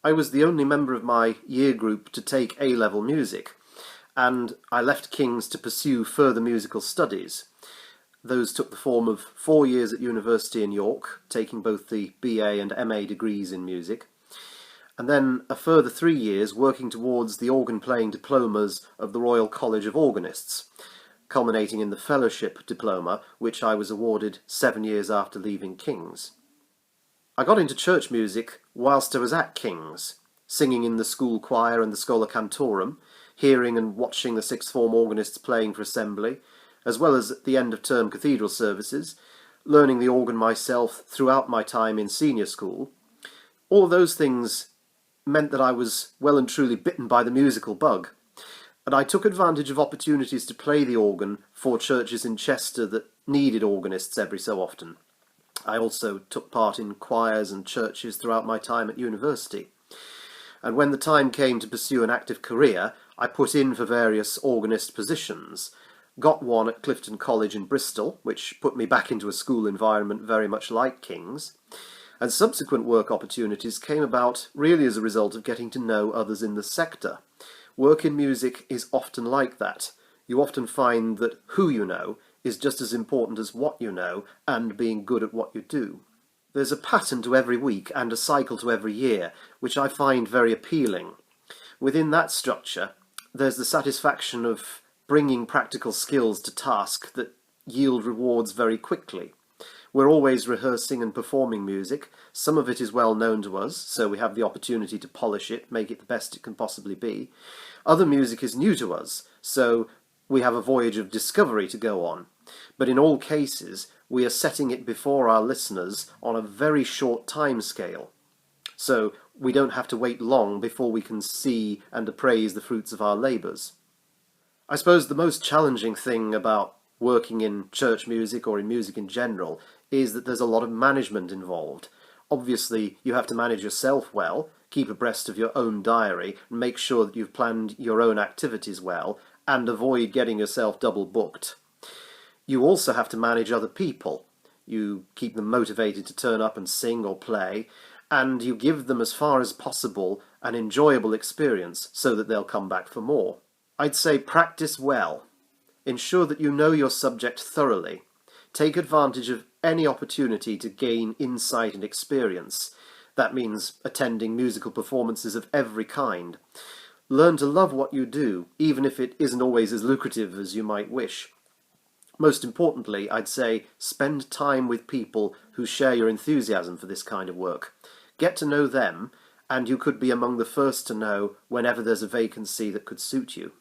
I was the only member of my year group to take A-level music, and I left King's to pursue further musical studies. Those took the form of 4 years at university in York, taking both the BA and MA degrees in music, and then a further 3 years working towards the organ-playing diplomas of the Royal College of Organists, culminating in the Fellowship Diploma, which I was awarded 7 years after leaving King's. I got into church music whilst I was at King's, singing in the school choir and the Schola Cantorum, hearing and watching the sixth form organists playing for assembly, as well as at the end-of-term cathedral services, learning the organ myself throughout my time in senior school. All of those things meant that I was well and truly bitten by the musical bug, and I took advantage of opportunities to play the organ for churches in Chester that needed organists every so often. I also took part in choirs and churches throughout my time at university. And when the time came to pursue an active career, I put in for various organist positions, got one at Clifton College in Bristol, which put me back into a school environment very much like King's, and subsequent work opportunities came about really as a result of getting to know others in the sector. Work in music is often like that. You often find that who you know is just as important as what you know and being good at what you do. There's a pattern to every week and a cycle to every year, which I find very appealing. Within that structure, there's the satisfaction of bringing practical skills to task that yield rewards very quickly. We're always rehearsing and performing music. Some of it is well known to us, so we have the opportunity to polish it, make it the best it can possibly be. Other music is new to us, so we have a voyage of discovery to go on. But in all cases, we are setting it before our listeners on a very short time scale. So we don't have to wait long before we can see and appraise the fruits of our labours. I suppose the most challenging thing about working in church music or in music in general is that there's a lot of management involved. Obviously, you have to manage yourself well, keep abreast of your own diary, and make sure that you've planned your own activities well, and avoid getting yourself double booked. You also have to manage other people. You keep them motivated to turn up and sing or play, and you give them as far as possible an enjoyable experience so that they'll come back for more. I'd say practice well. Ensure that you know your subject thoroughly. Take advantage of any opportunity to gain insight and experience. That means attending musical performances of every kind. Learn to love what you do, even if it isn't always as lucrative as you might wish. Most importantly, I'd say spend time with people who share your enthusiasm for this kind of work. Get to know them, and you could be among the first to know whenever there's a vacancy that could suit you.